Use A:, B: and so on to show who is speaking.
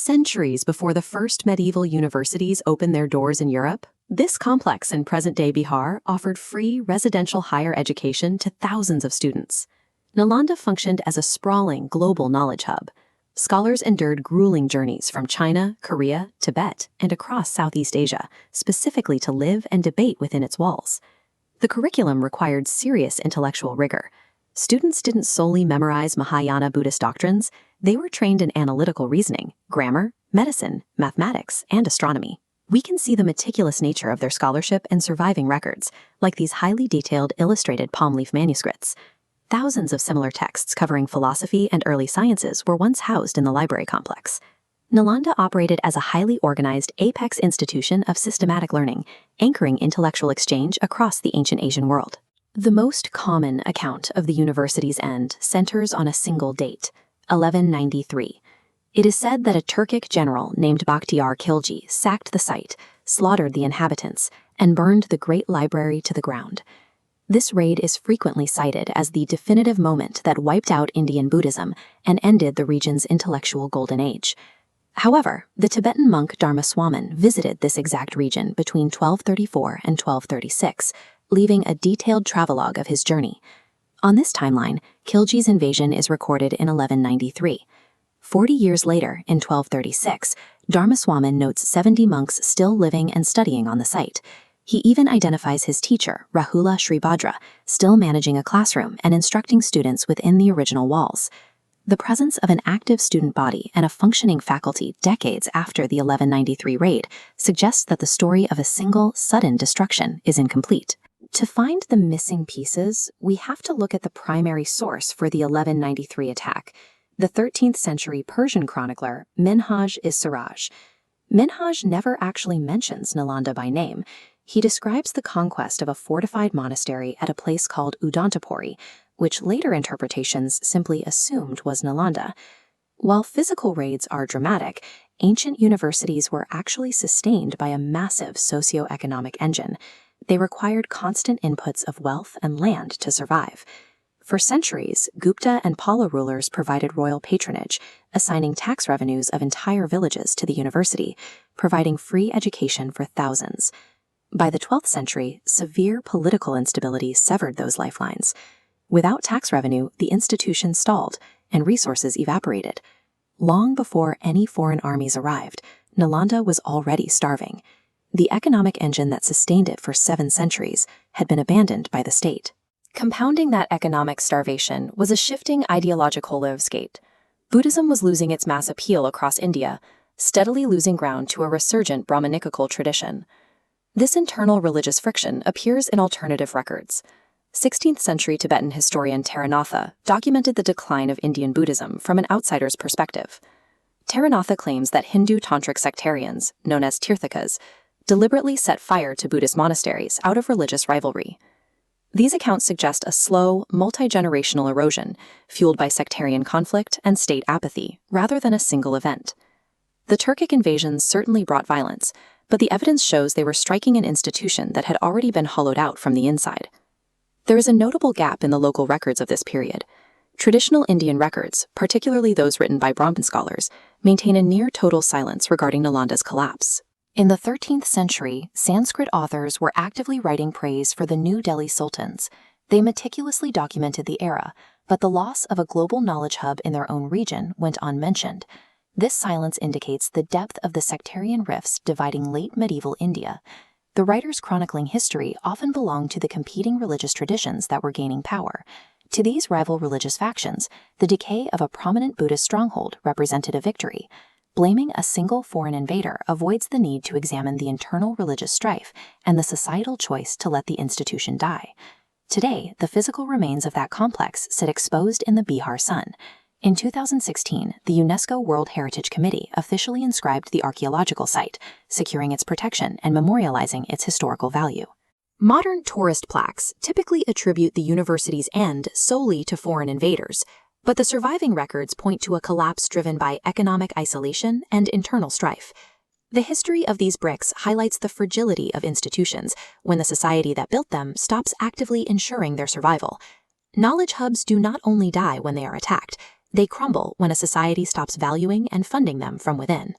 A: centuries before the first medieval universities opened their doors in Europe, this complex in present-day Bihar offered free residential higher education to thousands of students. Nalanda functioned as a sprawling global knowledge hub. Scholars endured grueling journeys from China, Korea, Tibet, and across Southeast Asia, specifically to live and debate within its walls. The curriculum required serious intellectual rigor. Students didn't solely memorize Mahayana Buddhist doctrines, they were trained in analytical reasoning, grammar, medicine, mathematics, and astronomy. We can see the meticulous nature of their scholarship and surviving records, like these highly detailed illustrated palm leaf manuscripts. Thousands of similar texts covering philosophy and early sciences were once housed in the library complex. Nalanda operated as a highly organized apex institution of systematic learning, anchoring intellectual exchange across the ancient Asian world. The most common account of the university's end centers on a single date, 1193. It is said that a Turkic general named Bakhtiar Khilji sacked the site, slaughtered the inhabitants, and burned the great library to the ground. This raid is frequently cited as the definitive moment that wiped out Indian Buddhism and ended the region's intellectual golden age. However, the Tibetan monk Dharmaswamin visited this exact region between 1234 and 1236, leaving a detailed travelogue of his journey. On this timeline, Khilji's invasion is recorded in 1193. 40 years later, in 1236, Dharmaswamin notes 70 monks still living and studying on the site. He even identifies his teacher, Rahula Sribhadra, still managing a classroom and instructing students within the original walls. The presence of an active student body and a functioning faculty decades after the 1193 raid suggests that the story of a single, sudden destruction is incomplete. To find the missing pieces, we have to look at the primary source for the 1193 attack, the 13th century Persian chronicler Minhaj-is-Siraj. Minhaj never actually mentions Nalanda by name. He describes the conquest of a fortified monastery at a place called Udantapuri, which later interpretations simply assumed was Nalanda. While physical raids are dramatic, ancient universities were actually sustained by a massive socio-economic engine. They required constant inputs of wealth and land to survive. For centuries, Gupta and Pala rulers provided royal patronage, assigning tax revenues of entire villages to the university, providing free education for thousands. By the 12th century, severe political instability severed those lifelines. Without tax revenue, the institution stalled, and resources evaporated. Long before any foreign armies arrived, Nalanda was already starving. The economic engine that sustained it for 7 centuries had been abandoned by the state. Compounding that economic starvation was a shifting ideological landscape. Buddhism was losing its mass appeal across India, steadily losing ground to a resurgent Brahmanical tradition. This internal religious friction appears in alternative records. 16th century Tibetan historian Taranatha documented the decline of Indian Buddhism from an outsider's perspective. Taranatha claims that Hindu tantric sectarians, known as Tirthakas, deliberately set fire to Buddhist monasteries out of religious rivalry. These accounts suggest a slow, multi-generational erosion fueled by sectarian conflict and state apathy rather than a single event. The Turkic invasions certainly brought violence, but the evidence shows they were striking an institution that had already been hollowed out from the inside. There is a notable gap in the local records of this period. Traditional Indian records, particularly those written by Brahmin scholars, maintain a near-total silence regarding Nalanda's collapse. In the 13th century, Sanskrit authors were actively writing praise for the New Delhi sultans. They meticulously documented the era, but the loss of a global knowledge hub in their own region went unmentioned. This silence indicates the depth of the sectarian rifts dividing late medieval India. The writers chronicling history often belonged to the competing religious traditions that were gaining power. To these rival religious factions, the decay of a prominent Buddhist stronghold represented a victory. Blaming a single foreign invader avoids the need to examine the internal religious strife and the societal choice to let the institution die. Today, the physical remains of that complex sit exposed in the Bihar sun. In 2016, the UNESCO World Heritage Committee officially inscribed the archaeological site, securing its protection and memorializing its historical value. Modern tourist plaques typically attribute the university's end solely to foreign invaders, but the surviving records point to a collapse driven by economic isolation and internal strife. The history of these bricks highlights the fragility of institutions when the society that built them stops actively ensuring their survival. Knowledge hubs do not only die when they are attacked, They crumble when a society stops valuing and funding them from within.